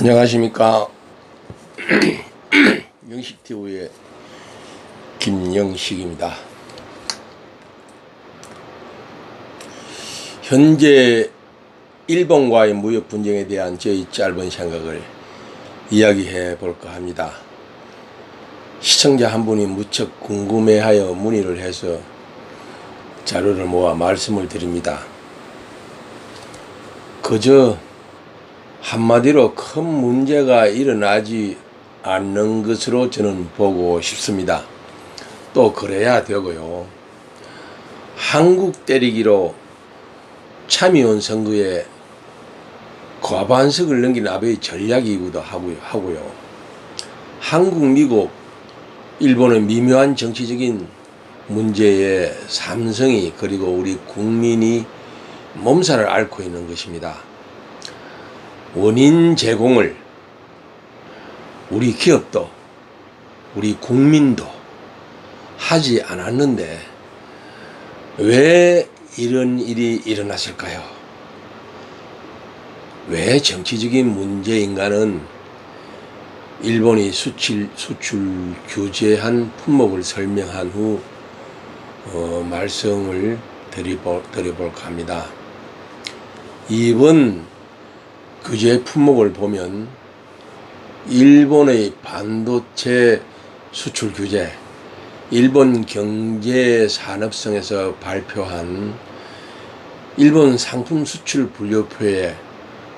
안녕하십니까. 영식TV의 김영식입니다. 현재 일본과의 무역 분쟁에 대한 저희 짧은 생각을 이야기해 볼까 합니다. 시청자 한 분이 무척 궁금해하여 문의를 해서 자료를 모아 말씀을 드립니다. 그저 한마디로 큰 문제가 일어나지 않는 것으로 저는 보고 싶습니다. 또 그래야 되고요. 한국 때리기로 참의원 선거에 과반석을 넘긴 아베의 전략이기도 하고요. 한국, 미국, 일본의 미묘한 정치적인 문제에 삼성이 그리고 우리 국민이 몸살을 앓고 있는 것입니다. 원인 제공을 우리 기업도 우리 국민도 하지 않았는데 왜 이런 일이 일어났을까요? 왜 정치적인 문제인가는 일본이 수출 규제한 품목을 설명한 후 말씀을 드려볼까 합니다. 이번 규제 품목을 보면 일본의 반도체 수출 규제, 일본 경제산업성에서 발표한 일본 상품 수출 분류표에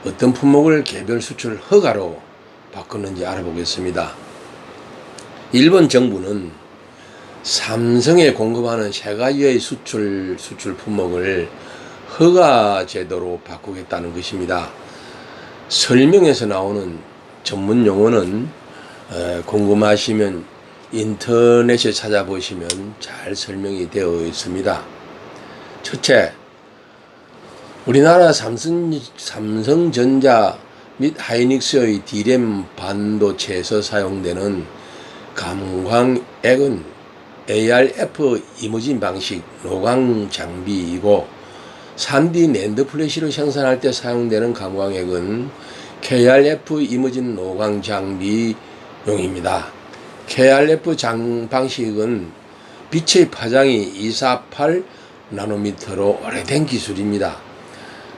어떤 품목을 개별 수출 허가로 바꿨는지 알아보겠습니다. 일본 정부는 삼성에 공급하는 세 가지의 수출 품목을 허가 제도로 바꾸겠다는 것입니다. 설명에서 나오는 전문 용어는 궁금하시면 인터넷에 찾아보시면 잘 설명이 되어 있습니다. 첫째, 우리나라 삼성전자 및 하이닉스의 D램 반도체에서 사용되는 감광액은 ARF 이머징 방식 노광 장비이고 3D 낸드 플래시를 생산할 때 사용되는 감광액은 KRF 이머징 노광 장비용입니다. KRF 방식은 빛의 파장이 248 나노미터로 오래된 기술입니다.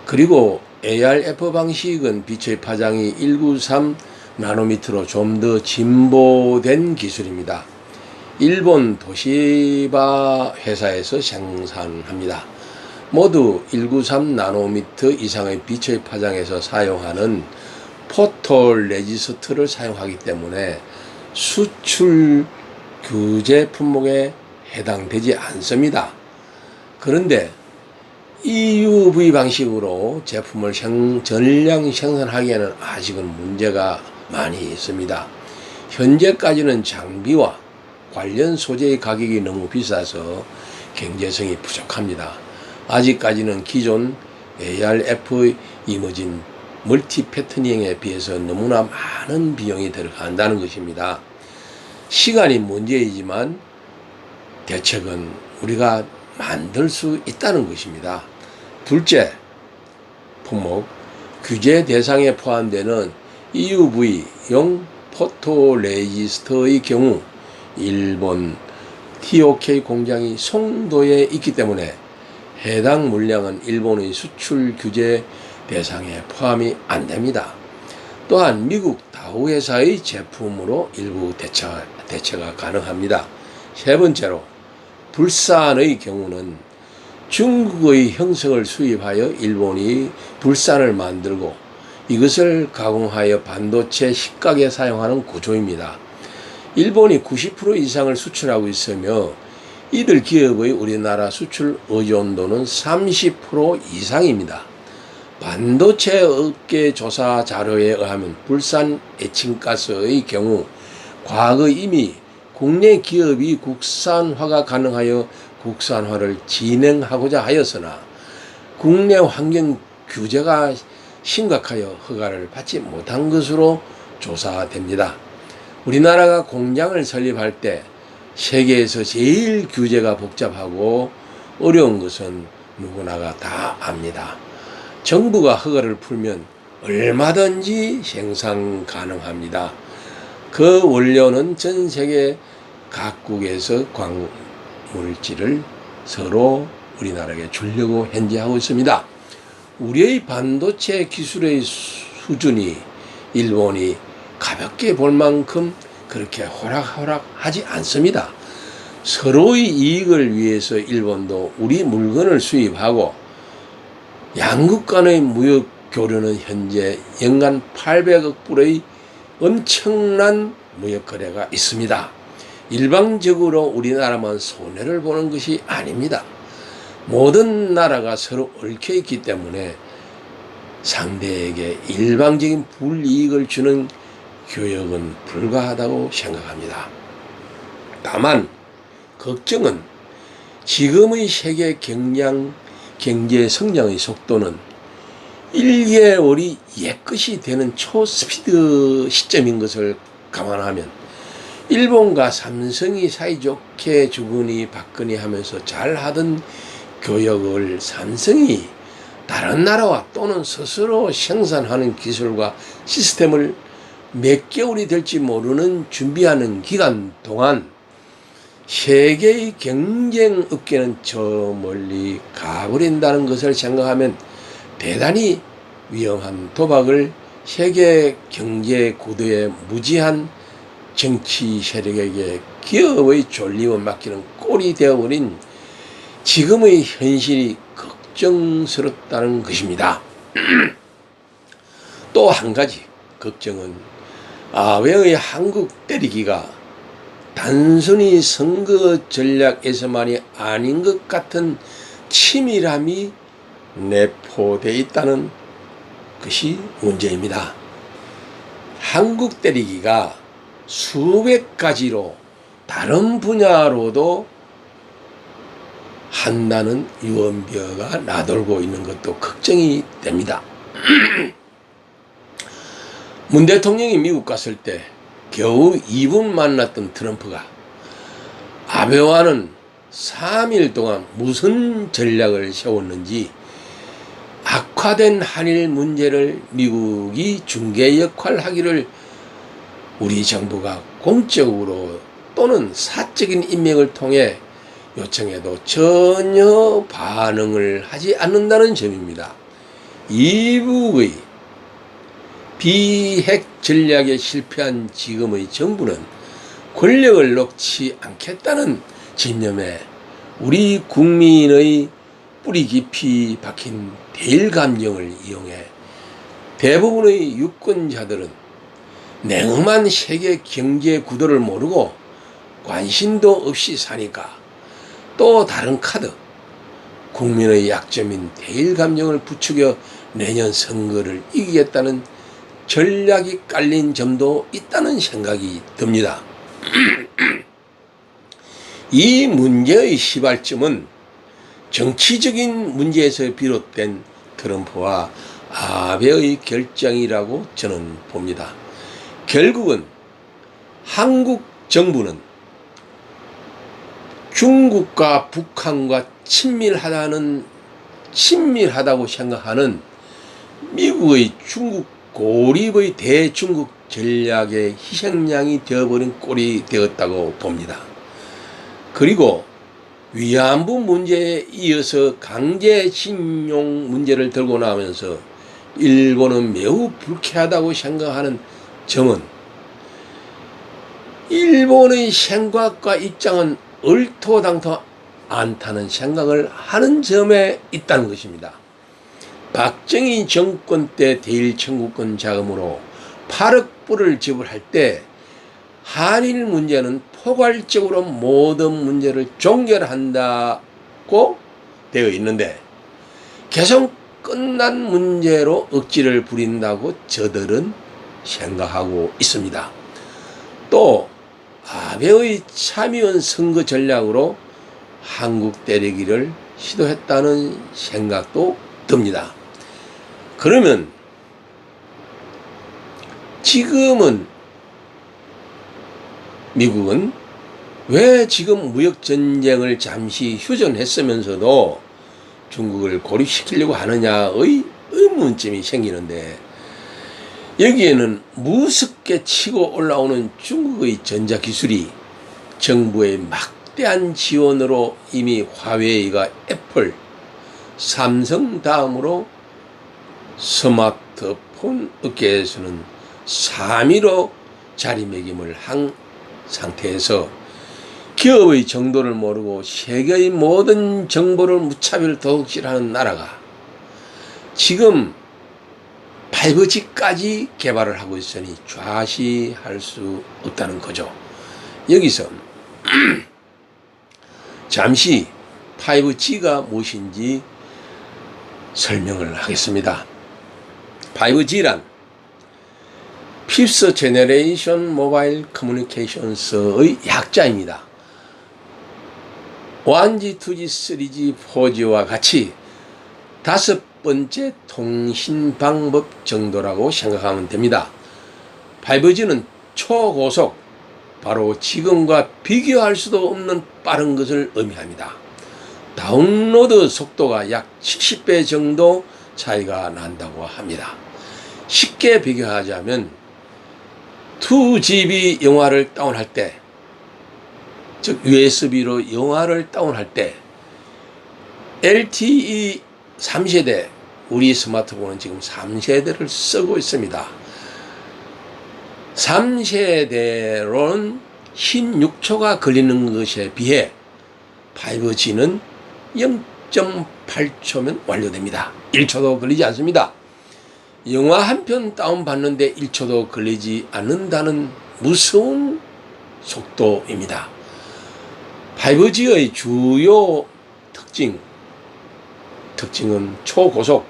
그리고 ARF 방식은 빛의 파장이 193 나노미터로 좀 더 진보된 기술입니다. 일본 도시바 회사에서 생산합니다. 모두 193 나노미터 이상의 빛의 파장에서 사용하는 포토레지스트를 사용하기 때문에 수출 규제 품목에 해당되지 않습니다. 그런데 EUV 방식으로 제품을 전량 생산하기에는 아직은 문제가 많이 있습니다. 현재까지는 장비와 관련 소재의 가격이 너무 비싸서 경제성이 부족합니다. 아직까지는 기존 ARF 이머징 멀티 패터닝에 비해서 너무나 많은 비용이 들어간다는 것입니다. 시간이 문제이지만 대책은 우리가 만들 수 있다는 것입니다. 둘째 품목, 규제 대상에 포함되는 EUV용 포토레지스트의 경우 일본 TOK 공장이 송도에 있기 때문에 해당 물량은 일본의 수출 규제 대상에 포함이 안 됩니다. 또한 미국 다우 회사의 제품으로 일부 대체가 가능합니다. 세 번째로 불산의 경우는 중국의 형성을 수입하여 일본이 불산을 만들고 이것을 가공하여 반도체 식각에 사용하는 구조입니다. 일본이 90% 이상을 수출하고 있으며 이들 기업의 우리나라 수출 의존도는 30% 이상입니다. 반도체 업계 조사 자료에 의하면 불산 에칭가스의 경우 과거 이미 국내 기업이 국산화가 가능하여 국산화를 진행하고자 하였으나 국내 환경 규제가 심각하여 허가를 받지 못한 것으로 조사됩니다. 우리나라가 공장을 설립할 때 세계에서 제일 규제가 복잡하고 어려운 것은 누구나가 다 압니다. 정부가 허가를 풀면 얼마든지 생산 가능합니다. 그 원료는 전 세계 각국에서 광물질을 서로 우리나라에 주려고 현재 하고 있습니다. 우리의 반도체 기술의 수준이 일본이 가볍게 볼 만큼 그렇게 호락호락하지 않습니다. 서로의 이익을 위해서 일본도 우리 물건을 수입하고 양국 간의 무역 교류는 현재 연간 800억 불의 엄청난 무역 거래가 있습니다. 일방적으로 우리나라만 손해를 보는 것이 아닙니다. 모든 나라가 서로 얽혀 있기 때문에 상대에게 일방적인 불이익을 주는 교역은 불가하다고 생각합니다. 다만 걱정은 지금의 세계 경제 성장의 속도는 1개월이 옛것이 되는 초스피드 시점인 것을 감안하면 일본과 삼성이 사이좋게 주거니 받거니 하면서 잘하던 교역을 삼성이 다른 나라와 또는 스스로 생산하는 기술과 시스템을 몇 개월이 될지 모르는 준비하는 기간 동안 세계의 경쟁 업계는 저 멀리 가버린다는 것을 생각하면 대단히 위험한 도박을 세계 경제 구도에 무지한 정치 세력에게 기업의 존립을 맡기는 꼴이 되어버린 지금의 현실이 걱정스럽다는 것입니다. 또 한 가지 걱정은 아베의 한국 때리기가 단순히 선거 전략에서만이 아닌 것 같은 치밀함이 내포되어 있다는 것이 문제입니다. 한국 때리기가 수백 가지로 다른 분야로도 한다는 유언비어가 나돌고 있는 것도 걱정이 됩니다. 문 대통령이 미국 갔을 때 겨우 2분 만났던 트럼프가 아베와는 3일 동안 무슨 전략을 세웠는지 악화된 한일 문제를 미국이 중개 역할을 하기를 우리 정부가 공적으로 또는 사적인 인맥을 통해 요청해도 전혀 반응을 하지 않는다는 점입니다. 이북의 비핵 전략에 실패한 지금의 정부는 권력을 놓지 않겠다는 집념에 우리 국민의 뿌리 깊이 박힌 대일 감정을 이용해 대부분의 유권자들은 냉엄한 세계 경제 구도를 모르고 관심도 없이 사니까 또 다른 카드, 국민의 약점인 대일 감정을 부추겨 내년 선거를 이기겠다는 전략이 깔린 점도 있다는 생각이 듭니다. 이 문제의 시발점은 정치적인 문제에서 비롯된 트럼프와 아베의 결정이라고 저는 봅니다. 결국은 한국 정부는 중국과 북한과 친밀하다고 생각하는 미국의 중국 고립의 대중국 전략의 희생양이 되어버린 꼴이 되었다고 봅니다. 그리고 위안부 문제에 이어서 강제징용 문제를 들고 나오면서 일본은 매우 불쾌하다고 생각하는 점은 일본의 생각과 입장은 얼토당토 않다는 생각을 하는 점에 있다는 것입니다. 박정희 정권 때 대일 청구권 자금으로 8억 불을 지불할 때 한일 문제는 포괄적으로 모든 문제를 종결한다고 되어 있는데 계속 끝난 문제로 억지를 부린다고 저들은 생각하고 있습니다. 또 아베의 참의원 선거 전략으로 한국 때리기를 시도했다는 생각도 듭니다. 그러면 지금은 미국은 왜 지금 무역전쟁을 잠시 휴전했으면서도 중국을 고립시키려고 하느냐의 의문점이 생기는데 여기에는 무섭게 치고 올라오는 중국의 전자기술이 정부의 막대한 지원으로 이미 화웨이가 애플, 삼성 다음으로 스마트폰 업계에서는 3위로 자리매김을 한 상태에서 기업의 정도를 모르고 세계의 모든 정보를 무차별 도둑질하는 나라가 지금 5G까지 개발을 하고 있으니 좌시할 수 없다는 거죠. 여기서 잠시 5G가 무엇인지 설명을 하겠습니다. 5G란 Fifth Generation Mobile Communications의 약자입니다. 1G, 2G, 3G, 4G와 같이 5번째 통신 방법 정도라고 생각하면 됩니다. 5G는 초고속, 바로 지금과 비교할 수도 없는 빠른 것을 의미합니다. 다운로드 속도가 약 70배 정도 차이가 난다고 합니다. 쉽게 비교하자면 2GB 영화를 다운할 때, 즉 USB로 영화를 다운할 때 LTE 3세대, 우리 스마트폰은 지금 3세대를 쓰고 있습니다. 3세대로는 16초가 걸리는 것에 비해 5G는 0.8초면 완료됩니다. 1초도 걸리지 않습니다. 영화 한 편 다운받는데 1초도 걸리지 않는다는 무서운 속도입니다. 5G의 주요 특징은 초고속,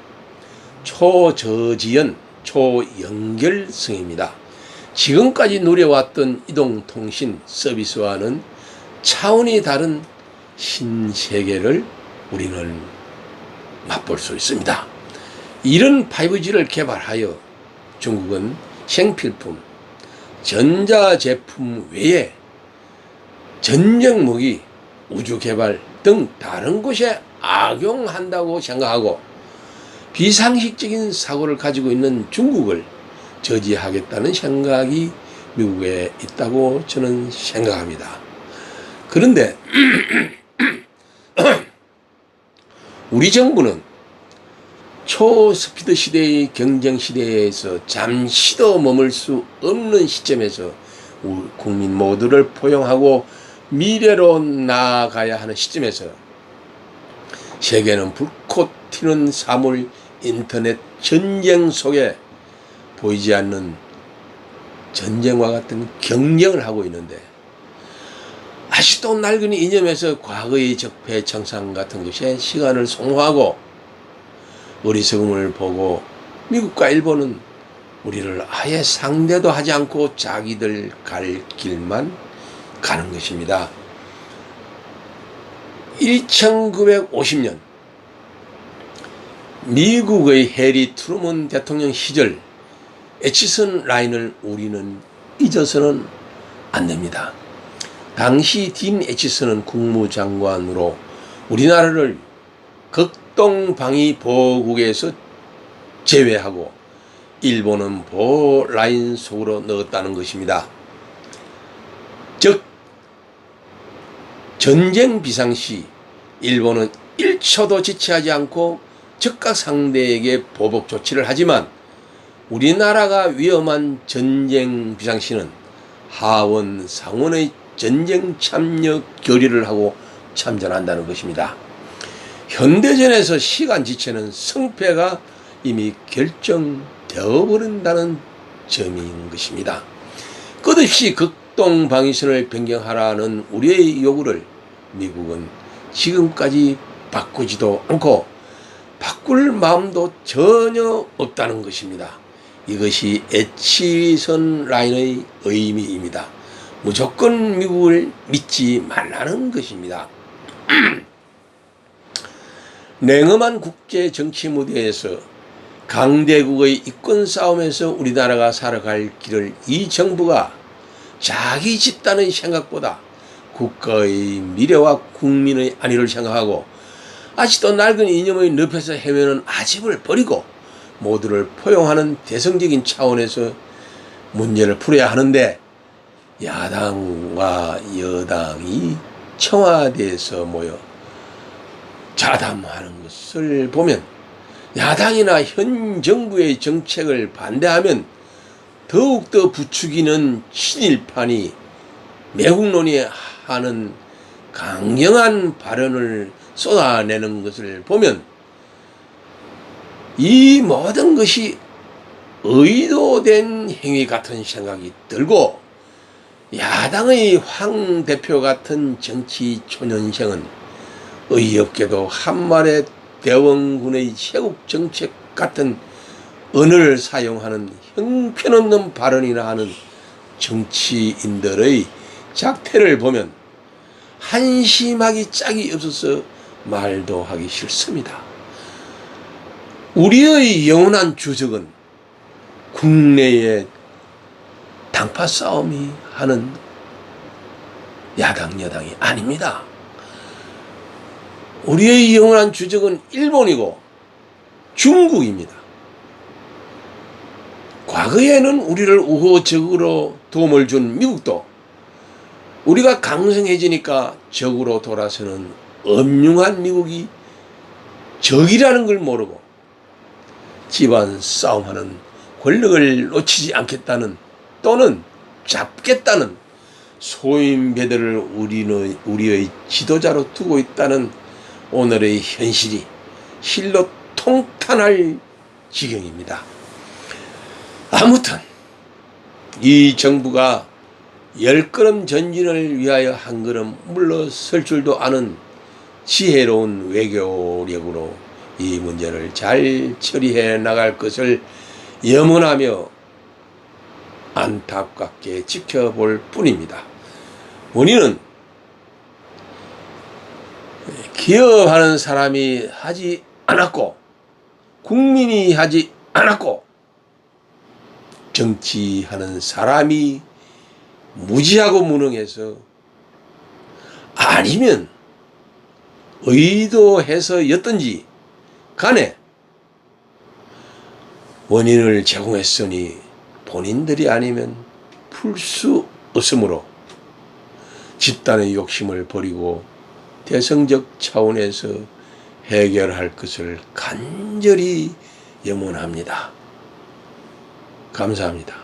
초저지연, 초연결성입니다. 지금까지 누려왔던 이동통신 서비스와는 차원이 다른 신세계를 우리는 맛볼 수 있습니다. 이런 5G를 개발하여 중국은 생필품, 전자제품 외에 전쟁 무기, 우주개발 등 다른 곳에 악용한다고 생각하고 비상식적인 사고를 가지고 있는 중국을 저지하겠다는 생각이 미국에 있다고 저는 생각합니다. 그런데 우리 정부는 초스피드 시대의 경쟁 시대에서 잠시도 머물 수 없는 시점에서 국민 모두를 포용하고 미래로 나아가야 하는 시점에서 세계는 불꽃 튀는 사물 인터넷 전쟁 속에 보이지 않는 전쟁과 같은 경쟁을 하고 있는데, 아직도 낡은 이념에서 과거의 적폐 청산 같은 것에 시간을 소모하고 어리석음을 보고 미국과 일본은 우리를 아예 상대도 하지 않고 자기들 갈 길만 가는 것입니다. 1950년 미국의 해리 트루먼 대통령 시절 에치슨 라인을 우리는 잊어서는 안 됩니다. 당시 딘 에치슨은 국무장관으로 우리나라를 극동방위 보호국에서 제외하고 일본은 보호 라인 속으로 넣었다는 것입니다. 즉 전쟁 비상시 일본은 1초도 지체하지 않고 적각 상대에게 보복 조치를 하지만 우리나라가 위험한 전쟁 비상시는 하원 상원의 전쟁 참여 결의를 하고 참전한다는 것입니다. 현대전에서 시간 지체는 승패가 이미 결정되어 버린다는 점인 것입니다. 끝없이 극동방위선을 변경하라는 우리의 요구를 미국은 지금까지 바꾸지도 않고 바꿀 마음도 전혀 없다는 것입니다. 이것이 에치슨 라인의 의미입니다. 무조건 미국을 믿지 말라는 것입니다. 냉엄한 국제 정치 무대에서 강대국의 이권 싸움에서 우리나라가 살아갈 길을 이 정부가 자기 집단의 생각보다 국가의 미래와 국민의 안위를 생각하고 아직도 낡은 이념의 늪에서 헤매는 아집을 버리고 모두를 포용하는 대성적인 차원에서 문제를 풀어야 하는데, 야당과 여당이 청와대에서 모여 자담하는 것을 보면, 야당이나 현 정부의 정책을 반대하면 더욱더 부추기는 친일판이 매국논의하는 강경한 발언을 쏟아내는 것을 보면, 이 모든 것이 의도된 행위 같은 생각이 들고, 야당의 황 대표 같은 정치 초년생은 어이없게도 한말의 대원군의 세국 정책 같은 언어를 사용하는 형편없는 발언이나 하는 정치인들의 작태를 보면 한심하기 짝이 없어서 말도 하기 싫습니다. 우리의 영원한 주적은 국내의 당파 싸움이 하는 야당 여당이 아닙니다. 우리의 영원한 주적은 일본이고 중국입니다. 과거에는 우리를 우호적으로 도움을 준 미국도 우리가 강성해지니까 적으로 돌아서는 엄중한 미국이 적이라는 걸 모르고 집안 싸움하는 권력을 놓치지 않겠다는, 또는 잡겠다는 소인배들을 우리의 지도자로 두고 있다는 오늘의 현실이 실로 통탄할 지경입니다. 아무튼 이 정부가 10걸음 전진을 위하여 한 걸음 물러설 줄도 아는 지혜로운 외교력으로 이 문제를 잘 처리해 나갈 것을 염원하며 안타깝게 지켜볼 뿐입니다. 원인은 기업하는 사람이 하지 않았고, 국민이 하지 않았고, 정치하는 사람이 무지하고 무능해서, 아니면 의도해서였든지 간에 원인을 제공했으니 본인들이 아니면 풀 수 없으므로 집단의 욕심을 버리고 대성적 차원에서 해결할 것을 간절히 염원합니다. 감사합니다.